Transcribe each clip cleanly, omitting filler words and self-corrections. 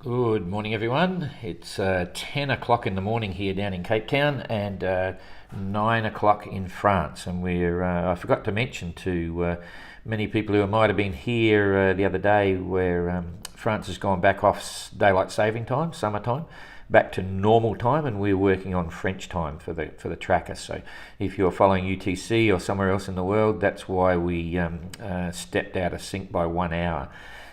Good morning, everyone. It's 10 o'clock in the morning here down in Cape Town and 9 o'clock in France. And I forgot to mention to many people who might have been here the other day where France has gone back off daylight saving time, summertime, back to normal time, and we're working on French time for the tracker. So if you're following UTC or somewhere else in the world, that's why we stepped out of sync by 1 hour.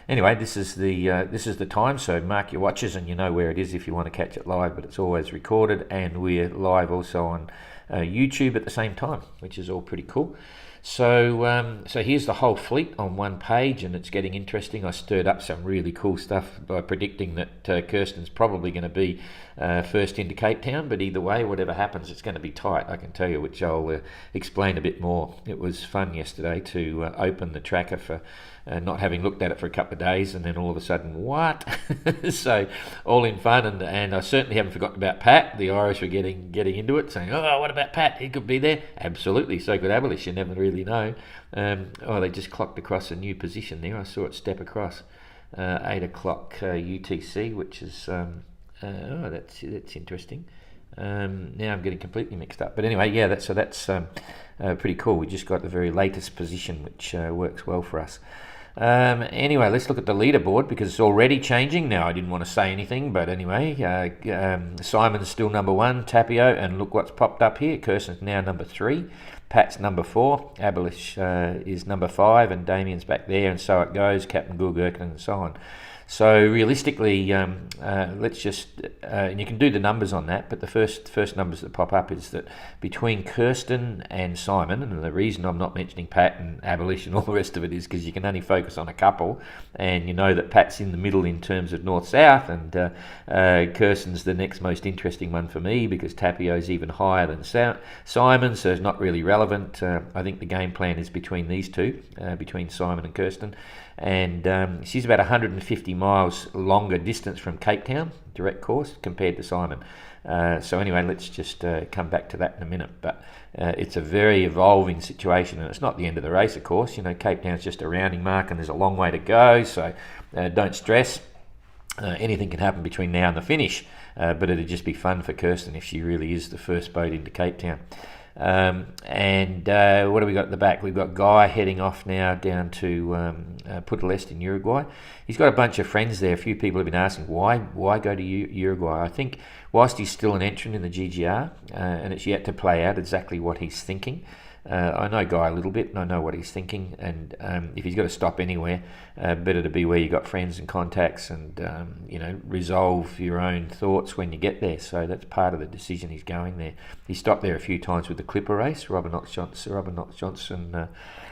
Anyway, this is the time, so mark your watches and you know where it is if you want to catch it live, but it's always recorded, and we're live also on YouTube at the same time, which is all pretty cool. So here's the whole fleet on one page, and it's getting interesting. I stirred up some really cool stuff by predicting that Kirsten's probably going to be first into Cape Town, but either way, whatever happens, it's going to be tight, I can tell you, which I'll explain a bit more. It was fun yesterday to open the tracker for not having looked at it for a couple of days, and then all of a sudden, what? So all in fun, and I certainly haven't forgotten about Pat. The Irish were getting into it, saying, "Oh, what about Pat? He could be there." Absolutely, so could Abelish. You never really know. They just clocked across a new position there. I saw it step across 8 o'clock UTC, which is that's interesting. Now I'm getting completely mixed up, but anyway, yeah, that's pretty cool. We just got the very latest position, which works well for us. Anyway, let's look at the leaderboard because it's already changing. Now, I didn't want to say anything, but anyway, Simon's still number 1, Tapio, and look what's popped up here. Kirsten's now number 3, Pat's number 4, Abelish is number 5, and Damien's back there, and so it goes, Captain Goog, Erkin, and so on. So realistically, let's just, and you can do the numbers on that, but the first numbers that pop up is that between Kirsten and Simon, and the reason I'm not mentioning Pat and Abolition and all the rest of it is because you can only focus on a couple, and you know that Pat's in the middle in terms of north-south, and Kirsten's the next most interesting one for me because Tapio's even higher than Simon, so it's not really relevant. I think the game plan is between these two, between Simon and Kirsten. And she's about 150 miles longer distance from Cape Town, direct course, compared to Simon. So anyway, let's just come back to that in a minute. But it's a very evolving situation, and it's not the end of the race, of course. You know, Cape Town's just a rounding mark, and there's a long way to go, so don't stress. Anything can happen between now and the finish, but it'd just be fun for Kirsten if she really is the first boat into Cape Town. What do we got at the back? We've got Guy heading off now down to Punta del Este in Uruguay. He's got a bunch of friends there. A few people have been asking why go to Uruguay. I think whilst he's still an entrant in the GGR, and it's yet to play out exactly what he's thinking. I know Guy a little bit, and I know what he's thinking. And if he's got to stop anywhere, better to be where you got friends and contacts, and resolve your own thoughts when you get there. So that's part of the decision. He's going there. He stopped there a few times with the Clipper race. Robert Knox Johnson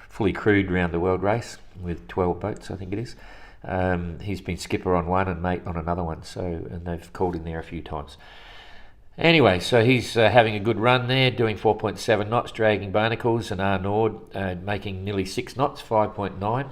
fully crewed round the world race with 12 boats, I think it is. He's been skipper on one and mate on another one. And they've called him there a few times. Anyway, so he's having a good run there, doing 4.7 knots, dragging barnacles, and Arnaud making nearly 6 knots, 5.9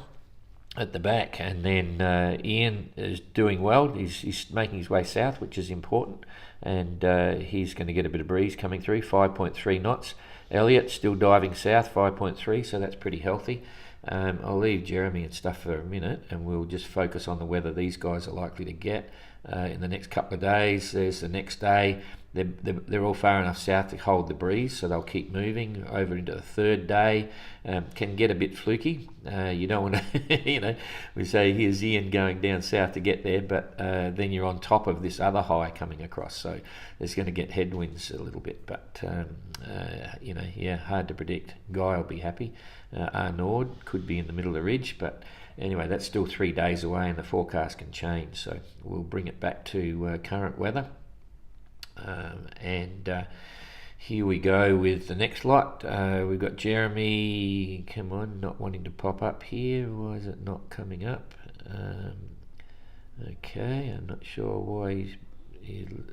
at the back. And then Ian is doing well. He's making his way south, which is important, and he's going to get a bit of breeze coming through, 5.3 knots. Elliot still diving south, 5.3, so that's pretty healthy. I'll leave Jeremy and stuff for a minute, and we'll just focus on the weather these guys are likely to get in the next couple of days. There's the next day. They're all far enough south to hold the breeze, so they'll keep moving over into the third day. Can get a bit fluky. You don't want to, we say here's Ian going down south to get there, but then you're on top of this other high coming across, so there's going to get headwinds a little bit, but hard to predict. Guy will be happy. Arnaud could be in the middle of the ridge, but anyway, that's still 3 days away, and the forecast can change, so we'll bring it back to current weather. Here we go with the next lot. We've got Jeremy, come on, not wanting to pop up here. Why is it not coming up? Okay, I'm not sure why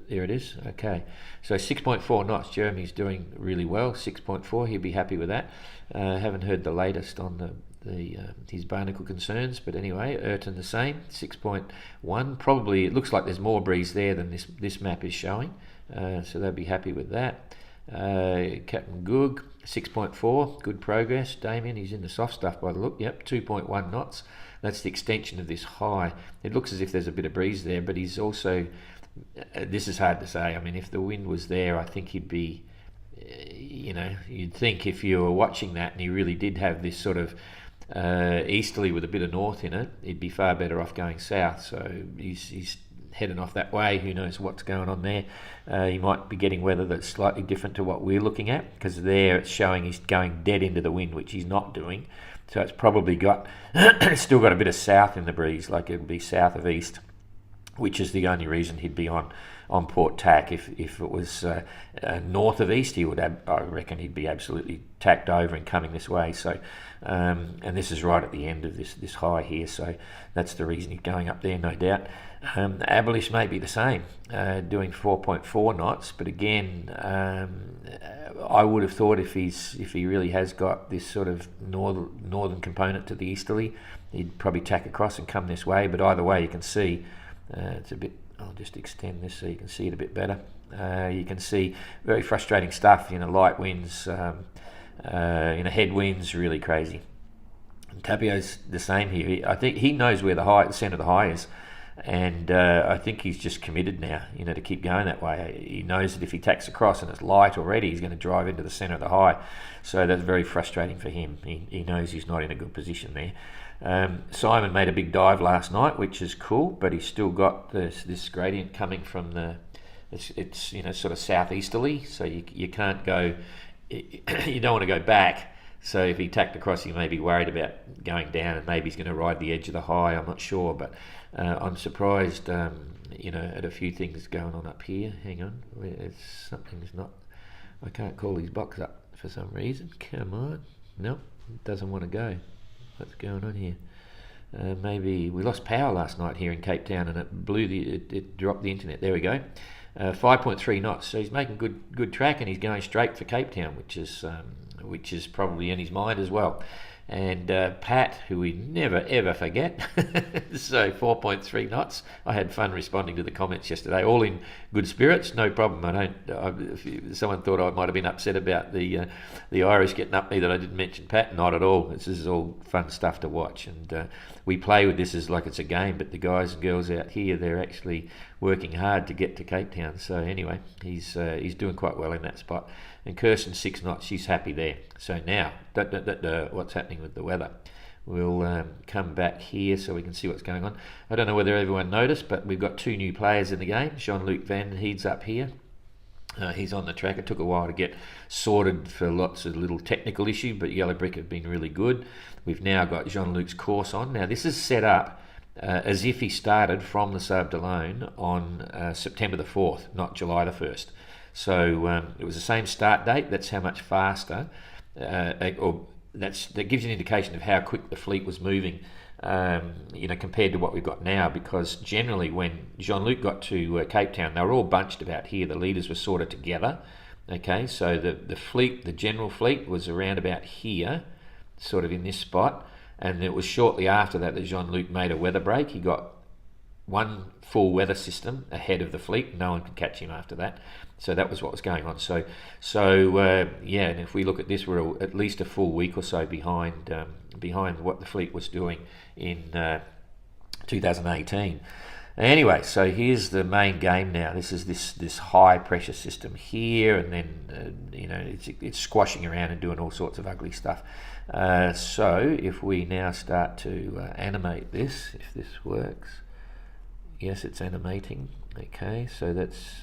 there it is. Okay, so 6.4 knots. Jeremy's doing really well. 6.4, he'll be happy with that. Haven't heard the latest on his barnacle concerns, but anyway, Erton the same, 6.1. Probably it looks like there's more breeze there than this map is showing, so they'll be happy with that. Captain Goog, 6.4, good progress. Damien, he's in the soft stuff by the look. Yep, 2.1 knots. that's the extension of this high. It looks as if there's a bit of breeze there, but he's also, this is hard to say. I mean, if the wind was there, I think he'd be, you'd think if you were watching that and he really did have this sort of easterly with a bit of north in it, he'd be far better off going south. So he's heading off that way. Who knows what's going on there? He might be getting weather that's slightly different to what we're looking at, because there it's showing he's going dead into the wind, which he's not doing. So it's probably got still got a bit of south in the breeze, like it would be south of east, which is the only reason he'd be on port tack. If it was north of east, he would I reckon he'd be absolutely tacked over and coming this way. So and this is right at the end of this high here, so that's the reason he's going up there, no doubt. Abelish may be the same, doing 4.4 knots, but again, I would have thought if he really has got this sort of northern component to the easterly, he'd probably tack across and come this way. But either way, you can see it's a bit. I'll just extend this so you can see it a bit better. You can see very frustrating stuff. Light winds, headwinds, really crazy. And Tapio's the same here. I think he knows where the centre of the high is. And I think he's just committed now, to keep going that way. He knows that if he tacks across and it's light already, he's going to drive into the centre of the high. So that's very frustrating for him. He knows he's not in a good position there. Simon made a big dive last night, which is cool, but he's still got this gradient coming from it's sort of southeasterly, so you can't go, you don't want to go back. So if he tacked across, he may be worried about going down, and maybe he's going to ride the edge of the high. I'm not sure, but I'm surprised, at a few things going on up here. Hang on, something's not. I can't call his box up for some reason. Come on, no, it doesn't want to go. What's going on here? Maybe we lost power last night here in Cape Town, and it dropped the internet. There we go. 5.3 knots. So he's making good track, and he's going straight for Cape Town, which is probably in his mind as well. And Pat, who we never ever forget, so 4.3 knots. I had fun responding to the comments yesterday, all in good spirits, no problem. If someone thought I might have been upset about the Irish getting up me that I didn't mention Pat, not at all. This is all fun stuff to watch, and we play with this as like it's a game, but the guys and girls out here, they're actually working hard to get to Cape Town. So anyway, he's doing quite well in that spot. And Kirsten 6 knots, she's happy there. So now, what's happening with the weather? We'll come back here so we can see what's going on. I don't know whether everyone noticed, but we've got 2 new players in the game. Jean-Luc Van Heed's up here. He's on the track. It took a while to get sorted for lots of little technical issues, but Yellow Brick have been really good. We've now got Jean-Luc's course on. Now, this is set up as if he started from the Sable d'Olonne on September the 4th, not July the 1st. So it was the same start date. That's how much faster, that gives you an indication of how quick the fleet was moving, compared to what we've got now. Because generally, when Jean-Luc got to Cape Town, they were all bunched about here. The leaders were sort of together. Okay, so the fleet, the general fleet, was around about here, sort of in this spot. And it was shortly after that Jean-Luc made a weather break. He got one full weather system ahead of the fleet. No one could catch him after that. So that was what was going on. So and if we look at this, we're at least a full week or so behind what the fleet was doing in 2018. Anyway, so here's the main game now. This is this high pressure system here, and then it's squashing around and doing all sorts of ugly stuff. So if we now start to animate this, if this works. Yes, it's animating. Okay, so that's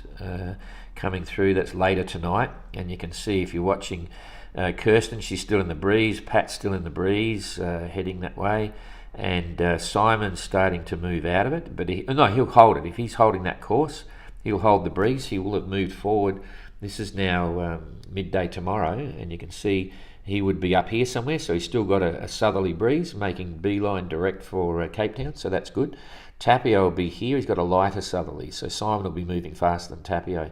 coming through. That's later tonight, and you can see if you're watching Kirsten, she's still in the breeze. Pat's still in the breeze, heading that way, and Simon's starting to move out of it. But he'll hold it. If he's holding that course, he'll hold the breeze. He will have moved forward. This is now midday tomorrow, and you can see he would be up here somewhere. So he's still got a southerly breeze, making beeline direct for Cape Town. So that's good. Tapio will be here. He's got a lighter southerly, so Simon will be moving faster than Tapio.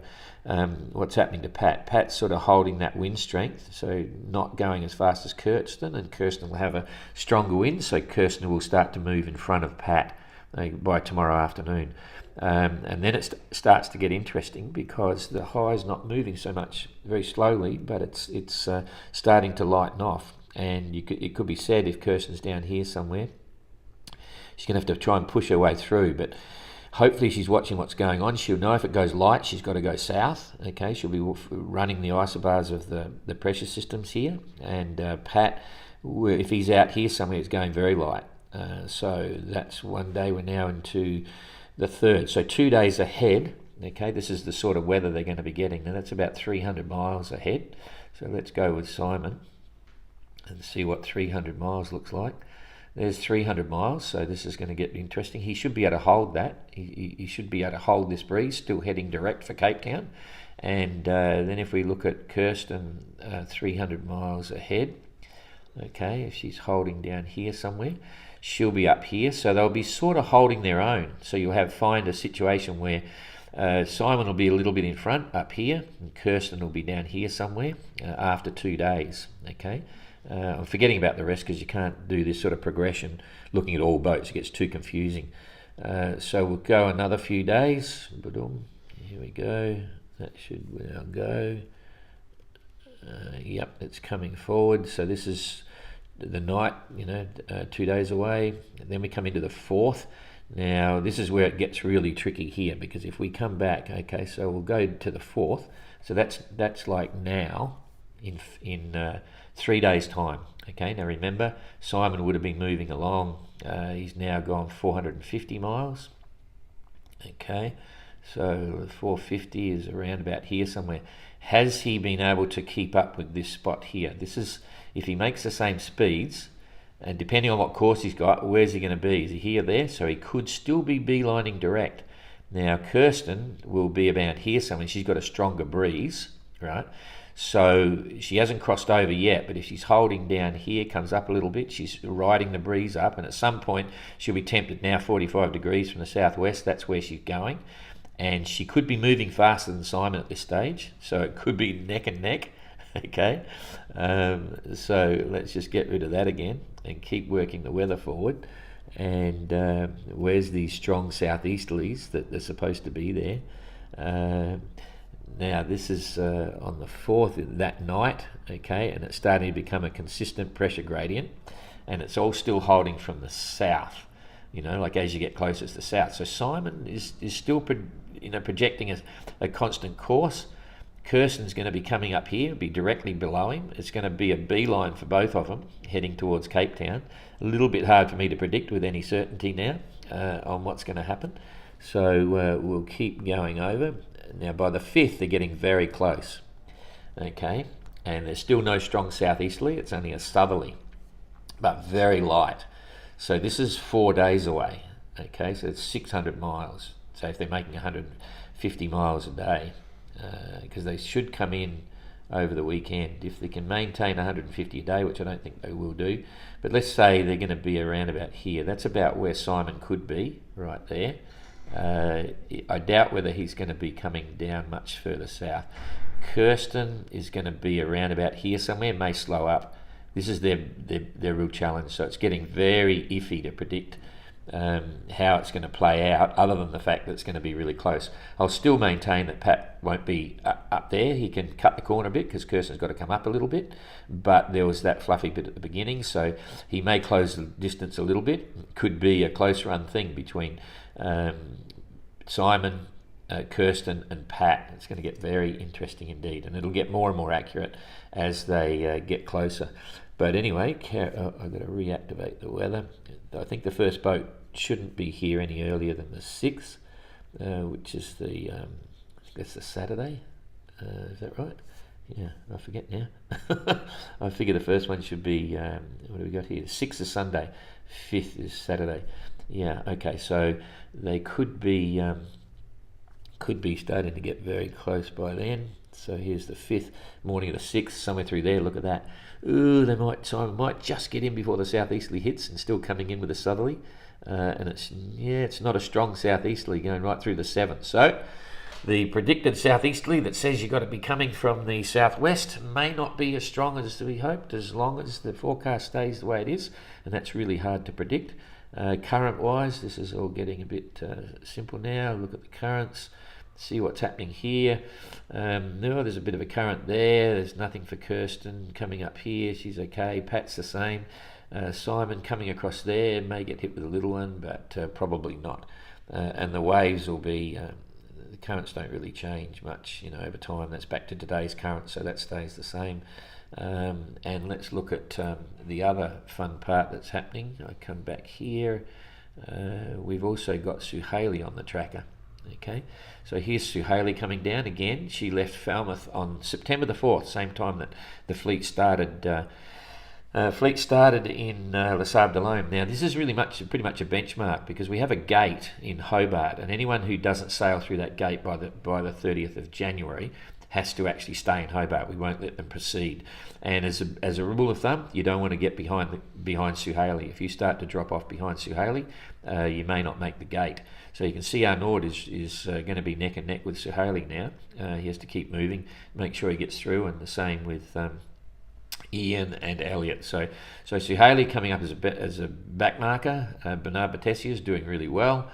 What's happening to Pat? Pat's sort of holding that wind strength, so not going as fast as Kirsten, and Kirsten will have a stronger wind, so Kirsten will start to move in front of Pat by tomorrow afternoon. And then it starts to get interesting, because the high is not moving so much, very slowly, but it's starting to lighten off. And it could be said, if Kirsten's down here somewhere, she's going to have to try and push her way through, but hopefully she's watching what's going on. She'll know if it goes light, she's got to go south. Okay, she'll be running the isobars of the pressure systems here. And Pat, if he's out here somewhere, it's going very light. So that's one day. We're now into the third. So 2 days ahead. Okay, this is the sort of weather they're going to be getting. Now that's about 300 miles ahead. So let's go with Simon and see what 300 miles looks like. There's 300 miles, so this is going to get interesting. He should be able to hold that. He should be able to hold this breeze, still heading direct for Cape Town. And then if we look at Kirsten, 300 miles ahead, okay, if she's holding down here somewhere, she'll be up here. So they'll be sort of holding their own. So you'll find a situation where Simon will be a little bit in front up here, and Kirsten will be down here somewhere after 2 days, okay? I'm forgetting about the rest because you can't do this sort of progression looking at all boats. It gets too confusing. So we'll go another few days. Here we go. That should now go. Yep, it's coming forward. So this is the night, 2 days away. And then we come into the 4th. Now, this is where it gets really tricky here, because if we come back, okay, so we'll go to the 4th. So that's like now in 3 days' time. Okay, now remember, Simon would have been moving along. He's now gone 450 miles. Okay, so 450 is around about here somewhere. Has he been able to keep up with this spot here? This is, if he makes the same speeds, and depending on what course he's got, where's he going to be? Is he here, there? So he could still be beelining direct. Now, Kirsten will be about here somewhere. She's got a stronger breeze, right? So she hasn't crossed over yet, but if she's holding down here, comes up a little bit, she's riding the breeze up, and at some point she'll be tempted now 45 degrees from the southwest. That's where she's going. And she could be moving faster than Simon at this stage, so it could be neck and neck. Okay, so let's just get rid of that again and keep working the weather forward. And where's these strong southeasterlies that they're supposed to be there? Now this is on the 4th that night, okay, and it's starting to become a consistent pressure gradient, and it's all still holding from the south, like as you get closer to the south. So Simon is still projecting a constant course. Kirsten's going to be coming up here, be directly below him. It's going to be a beeline for both of them heading towards Cape Town. A little bit hard for me to predict with any certainty now on what's going to happen. So we'll keep going over. Now by the 5th they're getting very close. Okay, and there's still no strong southeasterly. It's only a southerly, but very light. So this is 4 days away. Okay, so it's 600 miles. So if they're making 150 miles a day, because they should come in over the weekend, if they can maintain 150 a day, which I don't think they will do, but let's say they're going to be around about here. That's about where Simon could be, right there. I doubt whether he's going to be coming down much further south. Kirsten is going to be around about here somewhere, may slow up. This is their real challenge, so it's getting very iffy to predict how it's going to play out, other than the fact that it's going to be really close. I'll still maintain that Pat won't be up there. He can cut the corner a bit because Kirsten's got to come up a little bit, but there was that fluffy bit at the beginning, so he may close the distance a little bit. Could be a close run thing between Simon, Kirsten and Pat. It's going to get very interesting indeed, and it'll get more and more accurate as they get closer. But anyway, I've got to reactivate the weather. I think the first boat shouldn't be here any earlier than the 6th, which is the Saturday. Is that right? Yeah, I forget now. I figure the first one should be, what do we got here? 6th is Sunday, 5th is Saturday. Yeah, okay, so they could be starting to get very close by then. So here's the 5th, morning of the 6th, somewhere through there. Look at that. Ooh, Simon might just get in before the southeasterly hits, and still coming in with a southerly. And it's not a strong southeasterly going right through the 7th. So the predicted southeasterly that says you've got to be coming from the southwest may not be as strong as we hoped, as long as the forecast stays the way it is, and that's really hard to predict. Current-wise, this is all getting a bit simple now. Look at the currents. See what's happening here. No, there's a bit of a current there. There's nothing for Kirsten coming up here. She's okay. Pat's the same. Simon coming across there may get hit with a little one, but probably not. And the waves will be, the currents don't really change much, over time. That's back to today's current, so that stays the same. And let's look at the other fun part that's happening. I come back here. We've also got Suhaili on the tracker. Okay, so here's Suhaili coming down again. She left Falmouth on September the 4th, same time that the fleet started. Fleet started in Les Sables d'Olonne. Now, this is pretty much a benchmark, because we have a gate in Hobart, and anyone who doesn't sail through that gate by the 30th of January has to actually stay in Hobart. We won't let them proceed. And as a rule of thumb, you don't want to get behind Suhaili. If you start to drop off behind Suhaili, you may not make the gate. So you can see Arnaud is going to be neck and neck with Suhaili now. He has to keep moving, make sure he gets through, and the same with Ian and Elliot. So Suhaili coming up as a back marker. Bernard Batessia is doing really well.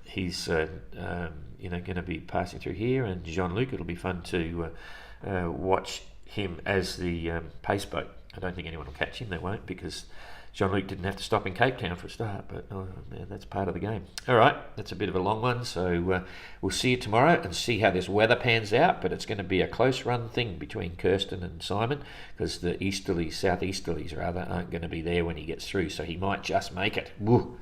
He's going to be passing through here, and Jean-Luc, it'll be fun to watch him as the pace boat. I don't think anyone will catch him, they won't, because Jean-Luc didn't have to stop in Cape Town for a start, but that's part of the game. All right, that's a bit of a long one, so we'll see you tomorrow and see how this weather pans out, but it's going to be a close run thing between Kirsten and Simon, because the southeasterlies aren't going to be there when he gets through, so he might just make it. Woo.